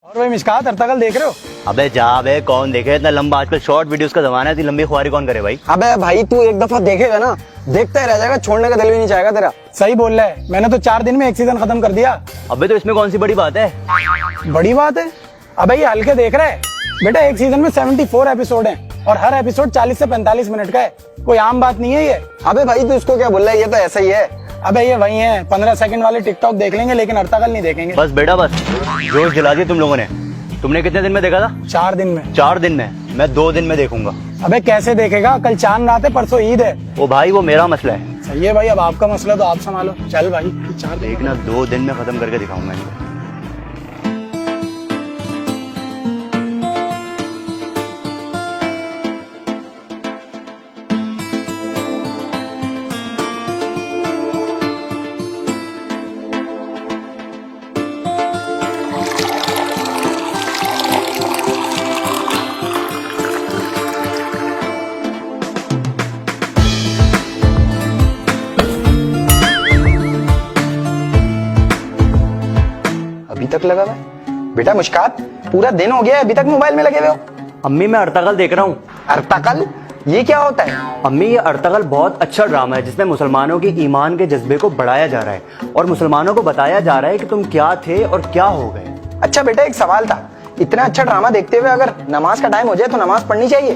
और भाई मिशकात अर्तगल देख रहे हो? अबे जा बे, कौन देखे इतना लंबा? आजकल शॉर्ट वीडियोस का जमाना है, इतनी लंबी खुआरी कौन करे भाई? अबे भाई तू एक दफा देखेगा ना, देखता ही रह जाएगा, छोड़ने का दिल भी नहीं चाहेगा तेरा। सही बोल रहा है, मैंने तो 4 दिन में एक सीजन खत्म कर दिया। अबे तो इसमें कौन सी बड़ी बात है? बड़ी बात है? अबे ये हल्के देख रहे हैं बेटा, एक सीजन में 74 एपिसोड हैं और हर एपिसोड 40 से 45 मिनट का है। कोई आम बात नहीं है ये। अबे भाई तू इसको क्या बोल रहा है, ये तो ऐसा ही है। अबे ये वही है, 15 सेकंड वाले टिकटॉक देख लेंगे लेकिन अर्तगल नहीं देखेंगे। बस बेटा बस, जोश दिला दिया तुम लोगों ने। तुमने कितने दिन में देखा था? 4 दिन में। 4 दिन में? मैं 2 दिन में देखूंगा। अबे कैसे देखेगा, कल चांद रात है, परसों ईद है। ओ भाई वो मेरा मसला है। सही है भाई, अब आपका मसला तो आप संभालो। चल भाई 4 दिन। देखना 2 दिन में खत्म करके दिखाऊंगा इनको। अभी तक लगा हुआ है? बेटा मुश्कात, पूरा दिन हो गया है, अभी तक मोबाइल में लगे हुए हो। अम्मी मैं अर्तगल देख रहा हूँ। अर्तगल? ये क्या होता है? अम्मी ये अर्तगल बहुत अच्छा ड्रामा है जिसमें मुसलमानों के ईमान के जज्बे को बढ़ाया जा रहा है और मुसलमानों को बताया जा रहा है कि तुम क्या थे और क्या हो गए। अच्छा बेटा एक सवाल था, इतना अच्छा ड्रामा देखते हुए अगर नमाज का टाइम हो जाए तो नमाज पढ़नी चाहिए?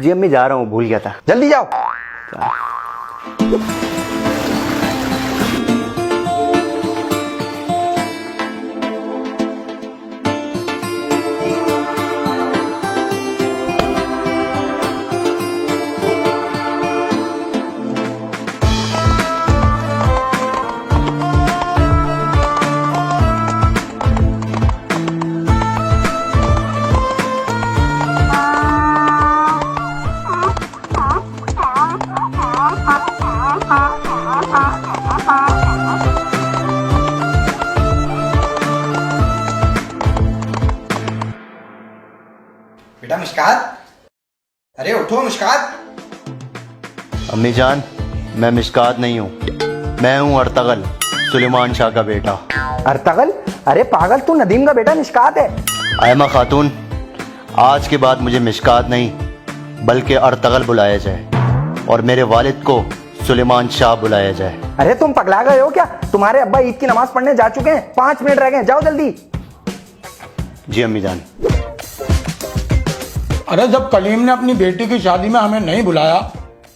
जी अम्मी जा रहा हूँ, भूल गया था। जल्दी जाओ। बेटा मुश्कात, अरे उठो मुश्कात। अम्मी जान, मैं मिशकात नहीं हूँ, मैं हूँ अर्तगल, सुलेमान शाह का बेटा। अर्तगल? अरे पागल, तू नदीम का बेटा मिशकात है। आयमा खातून, आज के बाद मुझे मिशकात नहीं बल्कि अर्तगल बुलाया जाए और मेरे वालिद को सुलेमान शाह बुलाया जाए। अरे तुम पगला गए हो क्या? तुम्हारे अब्बा ईद की नमाज पढ़ने जा चुके हैं, 5 मिनट रह गए, जाओ जल्दी। जी अम्मी जान। अरे जब कलीम ने अपनी बेटी की शादी में हमें नहीं बुलाया,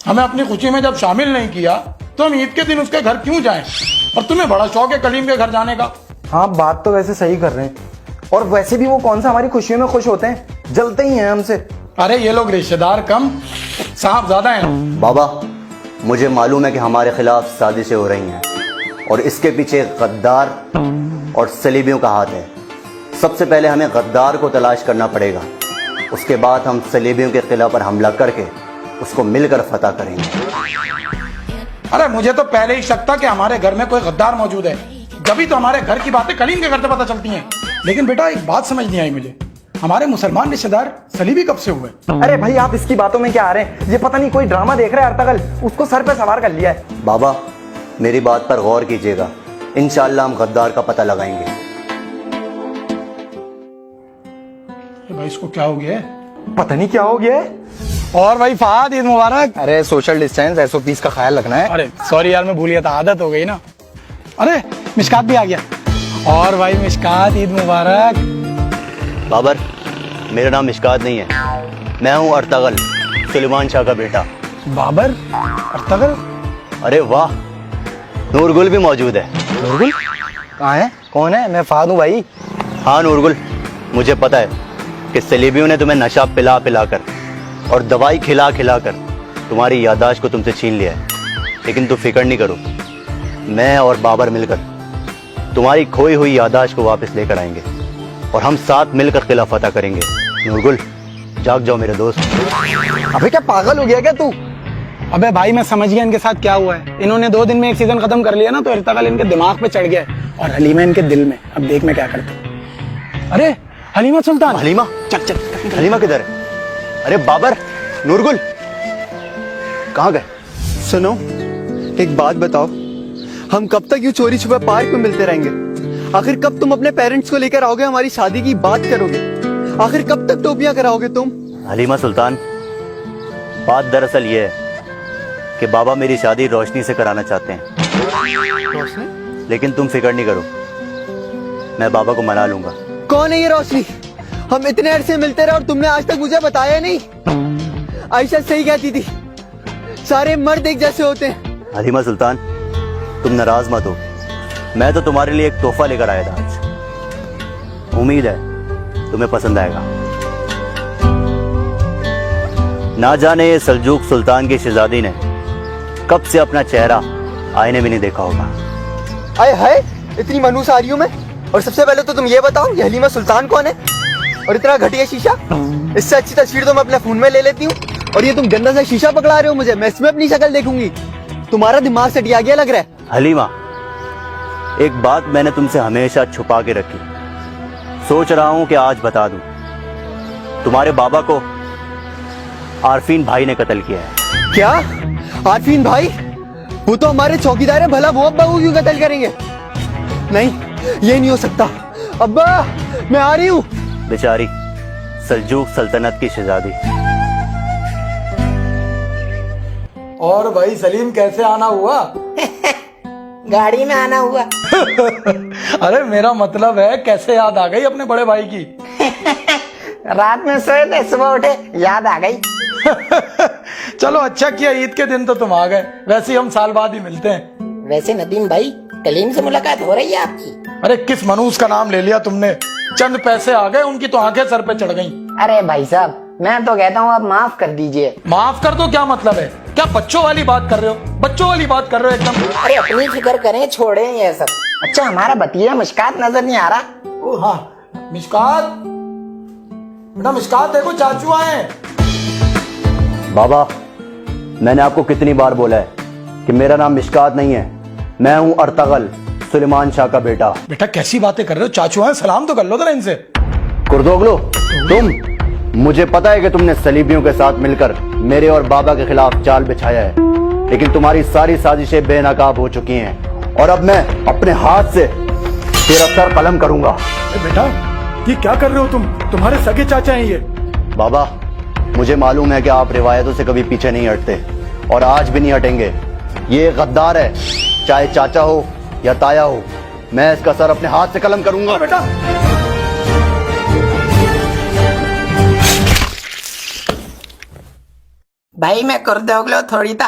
हमें अपनी खुशी में जब शामिल नहीं किया, तो हम ईद के दिन उसके घर क्यों जाएं? और तुम्हें बड़ा शौक है कलीम के घर जाने का। हाँ बात तो वैसे सही कर रहे हैं, और वैसे भी वो कौन सा हमारी खुशियों में खुश होते हैं, जलते ही हैं हमसे। अरे ये लोग रिश्तेदार कम सांप ज्यादा हैं। बाबा मुझे मालूम है कि हमारे खिलाफ साजिशें हो रही हैं और इसके पीछे गद्दार और सलीबियों का हाथ है। सबसे पहले हमें गद्दार को तलाश करना पड़ेगा, उसके बाद हम सलीबियों के किला पर हमला करके उसको मिलकर फतह करेंगे। अरे मुझे तो पहले ही शक था कि हमारे घर में कोई गद्दार मौजूद है, जभी तो हमारे घर की बातें कलीम के घर से पता चलती हैं। लेकिन बेटा एक बात समझ नहीं आई मुझे, हमारे मुसलमान रिश्तेदार सलीबी कब से हुए? अरे भाई आप इसकी बातों में क्या आ रहे हैं? ये पता नहीं कोई ड्रामा देख रहा है अर्तगल, उसको सर पे सवार कर लिया है। बाबा मेरी बात पर गौर कीजिएगा, इंशाअल्लाह हम गद्दार का पता लगाएंगे। भाई इसको क्या हो गया है? पता नहीं क्या हो गया है। और भाई फहद ईद मुबारक। अरे सोशल डिस्टेंस, SOPs का ख्याल रखना है। अरे सॉरी यार, मैं भूल गया था, आदत हो गई ना। अरे मिशकात भी आ गया। और भाई मिशकात ईद मुबारक। बाबर मेरा नाम मिशकात नहीं है, मैं हूँ अर्तगल, सुलेमान शाह का बेटा। बाबर? अर्तगल? अरे वाह, नूरगुल भी मौजूद है। नूरगुल कहाँ है? कौन है? मैं फहद हूँ भाई। हाँ नूरगुल, मुझे पता है कि सलीबियों ने तुम्हें नशा पिला पिला कर और दवाई खिला खिला कर तुम्हारी याददाश्त को तुमसे छीन लिया है, लेकिन तुम फिक्र नहीं करो, मैं और बाबर मिलकर तुम्हारी खोई हुई याददाश्त को वापस लेकर आएंगे और हम साथ मिलकर किला फतह करेंगे। नूरगुल जाग जाओ मेरे दोस्त। अबे क्या पागल हो गया क्या तू? अबे भाई मैं समझ गया इनके साथ क्या हुआ है। इन्होंने 2 दिन में एक सीजन खत्म कर लिया ना, तो अर्तगल इनके दिमाग पे चढ़ गया है और हलीमा इनके दिल में। अब देख मैं क्या करता। अरे हलीमा सुल्तान। हलीमा? चल चल। हलीमा किधर है? अरे बाबर, नूरगुल कहाँ गए? सुनो एक बात बताओ, हम कब तक यूं चोरी छुपे पार्क में मिलते रहेंगे? आखिर कब तुम अपने पेरेंट्स को लेकर आओगे, हमारी शादी की बात करोगे? आखिर कब तक टोपियां कराओगे तुम? हलीमा सुल्तान, बात दरअसल ये है कि बाबा मेरी शादी रोशनी से कराना चाहते हैं, रोशनी? लेकिन तुम फिक्र नहीं करो, मैं बाबा को मना लूंगा। कौन है ये रोशनी? हम इतने अरसे मिलते रहे और तुमने आज तक मुझे बताया नहीं। आयशा सही कहती थी, सारे मर्द एक जैसे होते हैं। हलीमा सुल्तान, तुम नाराज मत हो, मैं तो तुम्हारे लिए एक तोहफा लेकर आया था आज। उम्मीद है तुम्हें पसंद आएगा। ना जाने ये सल्जूक सुल्तान की शहजादी ने कब से अपना चेहरा आईने में नहीं देखा होगा। आए हाय, इतनी मनूस आ रही हूँ मैं। और सबसे पहले तो तुम ये बताओ, ये हलीमा सुल्तान कौन है? और इतना घटिया शीशा, इससे अच्छी तस्वीर तो मैं अपने फोन में ले लेती हूँ। और ये तुम गंदा सा शीशा पकड़ा रहे हो मुझे, मैं इसमें अपनी शक्ल देखूंगी? तुम्हारा दिमाग सटिया गया लग रहा है। हलीमा, एक बात मैंने तुमसे हमेशा छुपा के रखी, सोच रहा हूं कि आज बता दूं। तुम्हारे बाबा को आरफीन भाई ने कत्ल किया है। क्या? आरफीन भाई? वो तो हमारे चौकीदार है, भला वो अब्बा को क्यों कत्ल करेंगे? नहीं, ये नहीं हो सकता। अब्बा, मैं आ रही हूँ। बेचारी सल्जूक सल्तनत की शहजादी। और भाई सलीम, कैसे आना हुआ? गाड़ी में आना हुआ। अरे मेरा मतलब है, कैसे याद आ गई अपने बड़े भाई की? रात में सोए थे, सुबह उठे, याद आ गई। चलो अच्छा किया, ईद के दिन तो तुम आ गए। वैसे ही हम साल बाद ही मिलते हैं। वैसे नदीम भाई, कलीम से मुलाकात हो रही है आपकी? अरे किस मनूस का नाम ले लिया तुमने? चंद पैसे आ गए, उनकी तो आंखें सर पे चढ़ गईं। अरे भाई साहब, मैं तो कहता हूँ आप माफ कर दीजिए। माफ कर दो क्या मतलब है? क्या बच्चों वाली बात कर रहे हो? बच्चों वाली बात कर रहे हो एकदम। अरे अपनी फिक्र करें, छोड़ें ये सब। अच्छा, हमारा भतीजा मुस्कात नजर नहीं आ रहा? ओ हाँ, मिशकात, बेटा मिशकात देखो, चाचू आए। बाबा, मैंने आपको कितनी बार बोला है कि मेरा नाम मिशकात नहीं है, मैं हूं अर्तगल, सुलेमान शाह का बेटा। बेटा कैसी बातें कर रहे हो? चाचू आए, सलाम तो कर लो जरा इनसे। कुर्दोगलो, तुम, मुझे पता है कि तुमने सलीबियों के साथ मिलकर मेरे और बाबा के खिलाफ जाल बिछाया है, लेकिन तुम्हारी सारी साजिशें बेनकाब हो चुकी हैं और अब मैं अपने हाथ से तेरा सर कलम करूंगा। बेटा ये क्या कर रहे हो तुम? तुम्हारे सगे चाचा हैं ये। बाबा, मुझे मालूम है कि आप रिवायतों से कभी पीछे नहीं हटते और आज भी नहीं हटेंगे। ये गद्दार है, चाहे चाचा हो या ताया हो, मैं इसका सर अपने हाथ से कलम करूंगा। बेटा भाई मैं कुर्दोगलो थोड़ी था,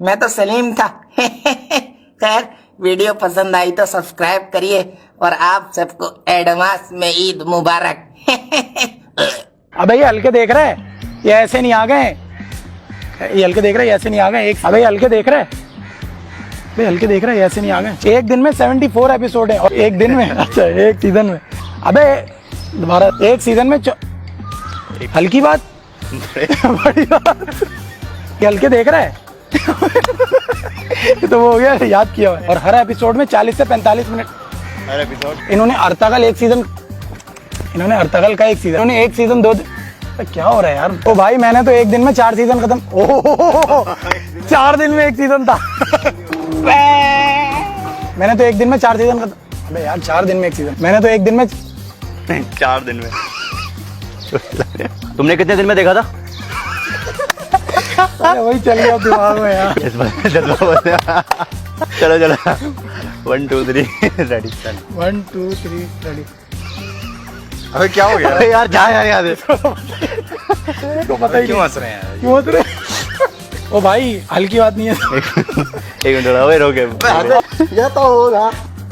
मैं तो सलीम था। खैर, वीडियो पसंद आई तो सब्सक्राइब करिए और आप सबको एडवांस में ईद मुबारक। अबे ये हल्के देख रहे हैं, ये ऐसे नहीं आ गए। ये हल्के देख रहे हैं, ऐसे नहीं आ गए। एक अबे हल्के देख रहे हैं, भाई हल्के देख रहे हैं, ऐसे नहीं आ गए। एक दिन में 74 एपिसोड है और एक दिन में अच्छा एक सीजन में, अबे दोबारा एक सीजन में हल्की बात बड़ी बात। ये हल्के देख रहा है। तो वो हो गया, याद किया हुआ है। और हर एपिसोड में 40 से 45 मिनट हर एपिसोड। इन्होंने अर्तगल एक सीजन, इन्होंने अर्तगल का एक सीजन, इन्होंने एक सीजन 2 क्या हो रहा है यार? ओ भाई, मैंने तो एक दिन में 4 सीजन खत्म। ओह 4 दिन में एक सीजन था। मैंने तो एक दिन में 4 सीजन खत्म। अबे यार 4 दिन में एक सीजन, मैंने तो एक दिन में 4 दिन में। तुमने कितने दिन में देखा था? वही चल गया दिमाग में यार। चलो चलो, 1 2 3 रेडी। 1 2 3 रेडी। अबे क्या हो गया? अरे यार जा यार, याद है। तो पता ही क्यों नहीं हंस रहे हैं? क्यों हंस रहे? ओ भाई हल्की बात नहीं है। एक मिनट थोड़ा, रोके। ये तो होगा।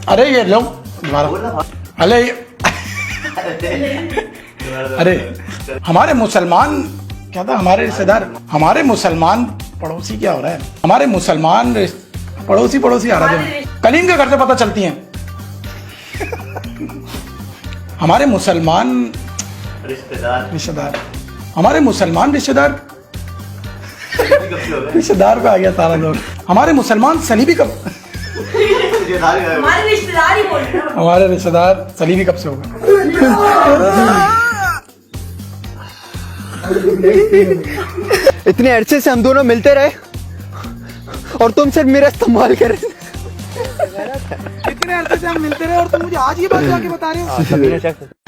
अरे ये लो दोबारा। अरे अरे हमारे मुसलमान क्या था, हमारे रिश्तेदार, हमारे मुसलमान पड़ोसी क्या हो रहा है? हमारे मुसलमान पड़ोसी आ रहे थे। कलीम के घर से पता चलती हैं। हमारे मुसलमान रिश्तेदार, हमारे मुसलमान रिश्तेदार पे आ गया सारा लोग। हमारे मुसलमान सलीबी कब, हमारे रिश्तेदार ही बोल रहे हैं। हमारे रिश्तेदार सलीबी कब से होगा? इतने अरसे से हम दोनों मिलते रहे और तुम सिर्फ मेरा इस्तेमाल कर रहे थे। इतने अरसे से हम मिलते रहे और तुम मुझे आज ये बात आके बता रहे हो।